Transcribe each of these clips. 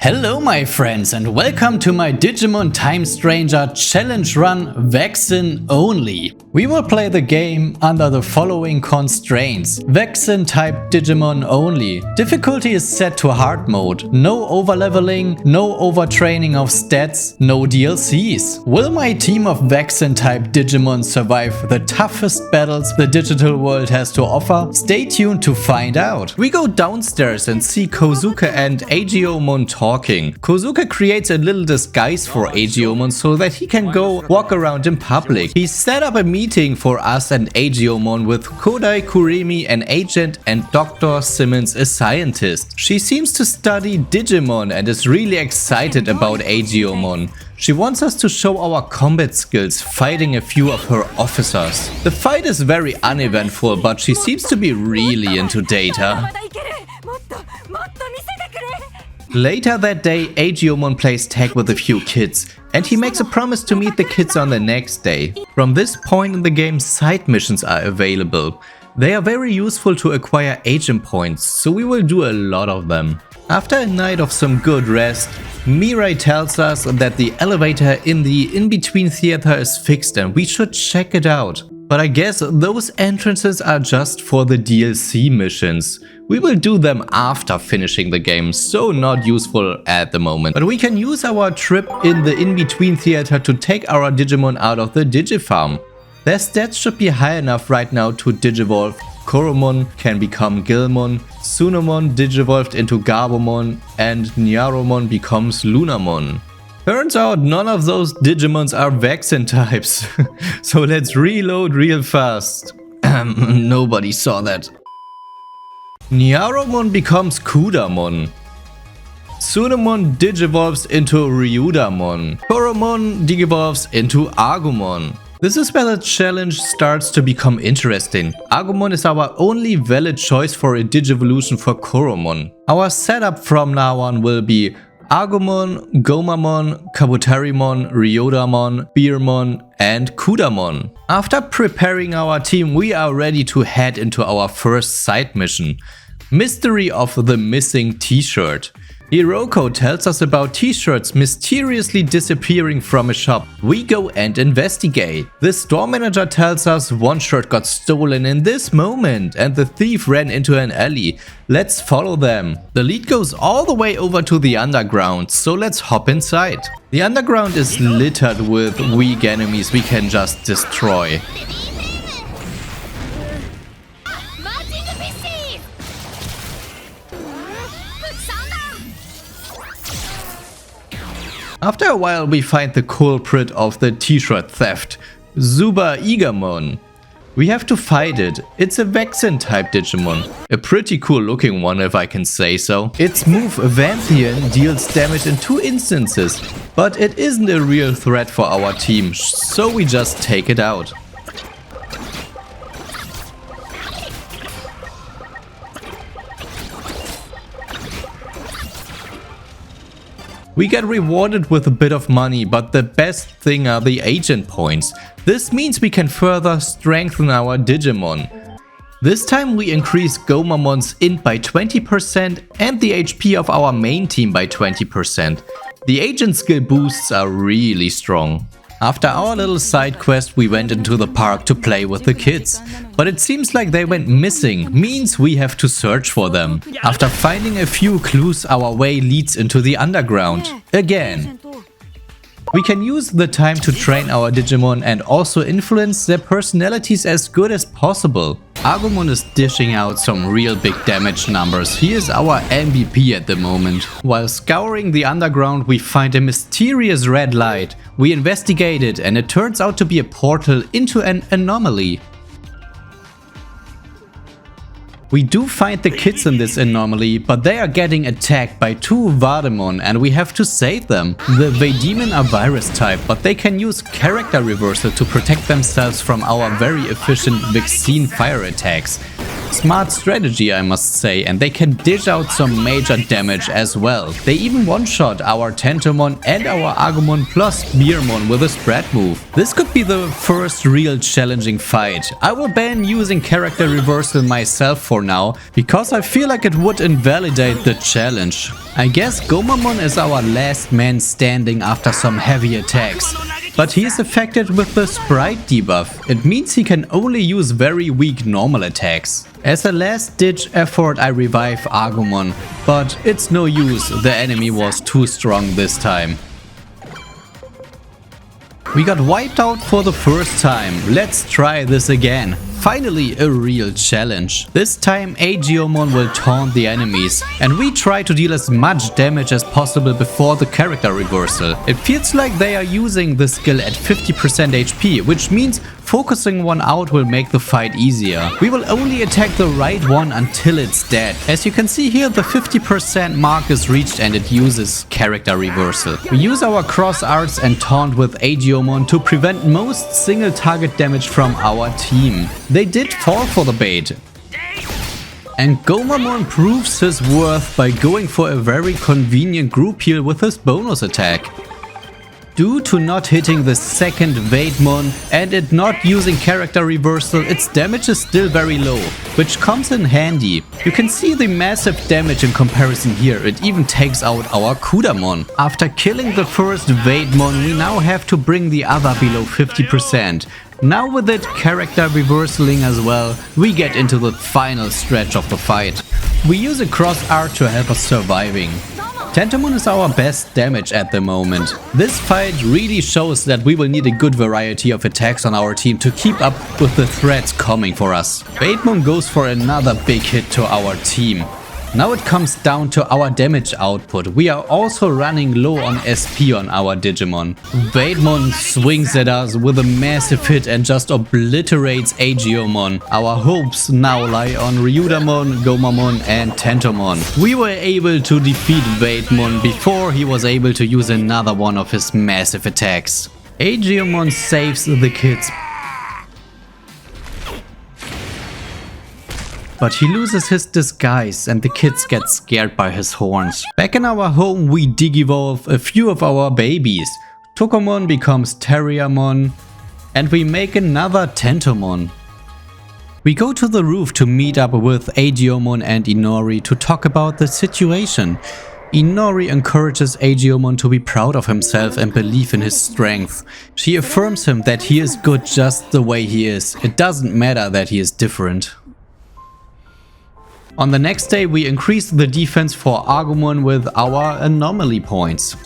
Hello my friends and welcome to my Digimon Time Stranger challenge run Vaccine only. We will play the game under the following constraints. Vaccine-type Digimon only. Difficulty is set to hard mode. No overleveling, no overtraining of stats, no DLCs. Will my team of Vaccine-type Digimon survive the toughest battles the digital world has to offer? Stay tuned to find out. We go downstairs and see Kozuke and Agiomon talking. Kozuke creates a little disguise for Agiomon so that he can go walk around in public. He set up a meeting for us and Agiomon with Kodai Kuremi, an agent, and Dr. Simmons, a scientist. She seems to study Digimon and is really excited about Agiomon. She wants us to show our combat skills fighting a few of her officers. The fight is very uneventful, but she seems to be really into Data. Later that day, Agiomon plays tag with a few kids, and he makes a promise to meet the kids on the next day. From this point in the game, side missions are available. They are very useful to acquire agent points, so we will do a lot of them. After a night of some good rest, Mirai tells us that the elevator in the in-between theater is fixed and we should check it out. But I guess those entrances are just for the DLC missions. We will do them after finishing the game, so not useful at the moment. But we can use our trip in the in-between theater to take our Digimon out of the Digifarm. Their stats should be high enough right now to Digivolve. Koromon can become Gilmon, Sunomon digivolved into Gabumon, and Nyaromon becomes Lunamon. Turns out none of those Digimons are vaccine types. So let's reload real fast. Nobody saw that. Nyaromon becomes Kudamon. Sunomon digivolves into Ryudamon. Koromon digivolves into Agumon. This is where the challenge starts to become interesting. Agumon is our only valid choice for a Digivolution for Koromon. Our setup from now on will be Agumon, Gomamon, Kabutarimon, Ryodamon, Beermon, and Kudamon. After preparing our team, we are ready to head into our first side mission. Mystery of the missing t-shirt. Hiroko tells us about t-shirts mysteriously disappearing from a shop. We go and investigate. The store manager tells us one shirt got stolen in this moment and the thief ran into an alley. Let's follow them. The lead goes all the way over to the underground, so let's hop inside. The underground is littered with weak enemies we can just destroy. After a while we find the culprit of the t-shirt theft, Zuba Igamon. We have to fight it. It's a vaccine-type Digimon. A pretty cool looking one if I can say so. Its move Vanthian deals damage in 2 instances, but it isn't a real threat for our team, so we just take it out. We get rewarded with a bit of money, but the best thing are the agent points. This means we can further strengthen our Digimon. This time we increase Gomamon's int by 20% and the HP of our main team by 20%. The agent skill boosts are really strong. After our little side quest, we went into the park to play with the kids. But it seems like they went missing, means we have to search for them. After finding a few clues, our way leads into the underground. Again. We can use the time to train our Digimon and also influence their personalities as good as possible. Agumon is dishing out some real big damage numbers. He is our MVP at the moment. While scouring the underground, we find a mysterious red light. We investigate it and it turns out to be a portal into an anomaly. We do find the kids in this anomaly, but they are getting attacked by 2 Vademon and we have to save them. The Vademon are virus type, but they can use character reversal to protect themselves from our very efficient vaccine fire attacks. Smart strategy, I must say, and they can dish out some major damage as well. They even one-shot our Tentomon and our Agumon plus Beermon with a spread move. This could be the first real challenging fight. I will ban using character reversal myself for now, because I feel like it would invalidate the challenge. I guess Gomamon is our last man standing after some heavy attacks. But he is affected with the sprite debuff. It means he can only use very weak normal attacks. As a last ditch effort I revive Agumon, but it's no use, the enemy was too strong this time. We got wiped out for the first time. Let's try this again. Finally, a real challenge. This time Aegeomon will taunt the enemies, and we try to deal as much damage as possible before the character reversal. It feels like they are using the skill at 50% HP, which means focusing one out will make the fight easier. We will only attack the right one until it's dead. As you can see here, the 50% mark is reached and it uses character reversal. We use our cross arts and taunt with Aegeomon to prevent most single target damage from our team. They did fall for the bait. And Gomamon proves his worth by going for a very convenient group heal with his bonus attack. Due to not hitting the second Vademon and it not using character reversal, its damage is still very low, which comes in handy. You can see the massive damage in comparison here, it even takes out our Kudamon. After killing the first Vademon, we now have to bring the other below 50%. Now with it character reversaling as well, we get into the final stretch of the fight. We use a cross art to help us surviving. Tentomon is our best damage at the moment. This fight really shows that we will need a good variety of attacks on our team to keep up with the threats coming for us. Vademon goes for another big hit to our team. Now it comes down to our damage output. We are also running low on SP on our Digimon. Vademon swings at us with a massive hit and just obliterates Aegeomon. Our hopes now lie on Ryudamon, Gomamon and Tentomon. We were able to defeat Vademon before he was able to use another one of his massive attacks. Aegeomon saves the kids. But he loses his disguise and the kids get scared by his horns. Back in our home we digivolve a few of our babies. Tokomon becomes Terriamon and we make another Tentomon. We go to the roof to meet up with Aegeomon and Inori to talk about the situation. Inori encourages Aegeomon to be proud of himself and believe in his strength. She affirms him that he is good just the way he is. It doesn't matter that he is different. On the next day we increase the defense for Agumon with our anomaly points.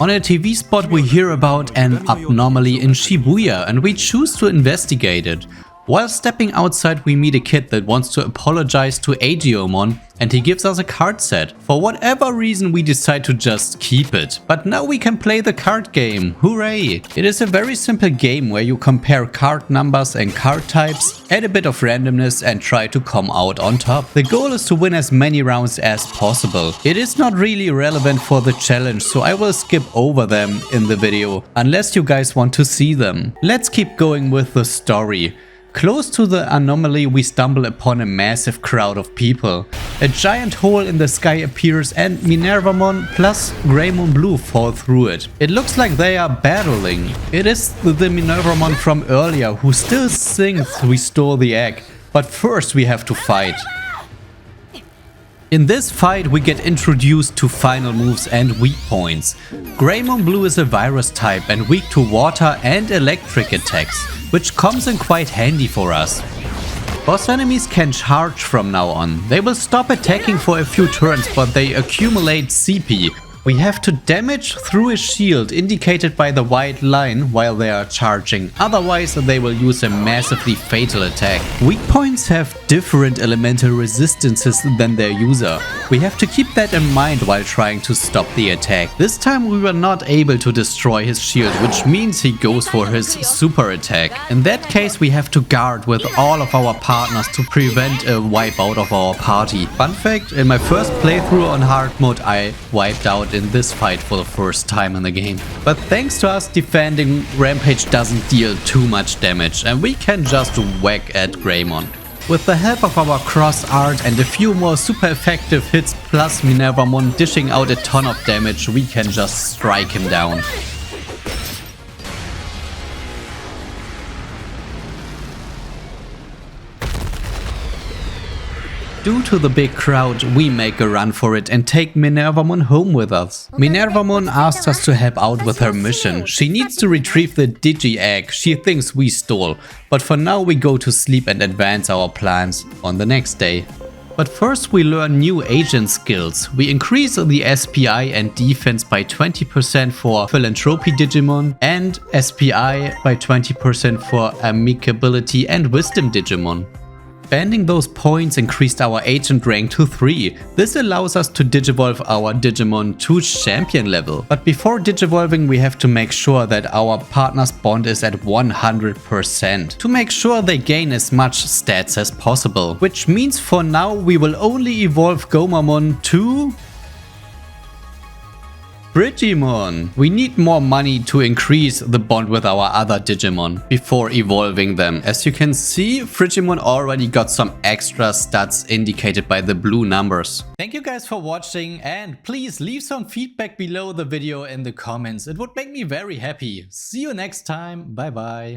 On a TV spot we hear about an anomaly in Shibuya and we choose to investigate it. While stepping outside we meet a kid that wants to apologize to Aegeomon and he gives us a card set. For whatever reason we decide to just keep it. But now we can play the card game, hooray! It is a very simple game where you compare card numbers and card types, add a bit of randomness and try to come out on top. The goal is to win as many rounds as possible. It is not really relevant for the challenge, so I will skip over them in the video, unless you guys want to see them. Let's keep going with the story. Close to the anomaly we stumble upon a massive crowd of people. A giant hole in the sky appears and Minervamon plus Greymon Blue fall through it. It looks like they are battling. It is the Minervamon from earlier who still sings "Restore the Egg", but first we have to fight. In this fight we get introduced to final moves and weak points. Greymon Blue is a virus type and weak to water and electric attacks, which comes in quite handy for us. Boss enemies can charge from now on. They will stop attacking for a few turns, but they accumulate CP. We have to damage through a shield indicated by the white line while they are charging, otherwise they will use a massively fatal attack. Weak points have different elemental resistances than their user. We have to keep that in mind while trying to stop the attack. This time we were not able to destroy his shield, which means he goes for his super attack. In that case we have to guard with all of our partners to prevent a wipeout of our party. Fun fact, in my first playthrough on hard mode I wiped out in this fight for the first time in the game. But thanks to us defending, Rampage doesn't deal too much damage and we can just whack at Greymon. With the help of our cross art and a few more super effective hits plus Minervamon dishing out a ton of damage, we can just strike him down. Due to the big crowd, we make a run for it and take Minervamon home with us. Minervamon asked us to help out with her mission. She needs to retrieve the Digi-Egg she thinks we stole, but for now we go to sleep and advance our plans on the next day. But first we learn new agent skills. We increase the SPI and defense by 20% for Philanthropy Digimon and SPI by 20% for Amicability and Wisdom Digimon. Spending those points increased our agent rank to 3. This allows us to digivolve our Digimon to champion level. But before digivolving we have to make sure that our partner's bond is at 100% to make sure they gain as much stats as possible. Which means for now we will only evolve Greymon to Digimon. We need more money to increase the bond with our other Digimon before evolving them. As you can see, Digimon already got some extra stats indicated by the blue numbers. Thank you guys for watching and please leave some feedback below the video in the comments. It would make me very happy. See you next time. Bye bye.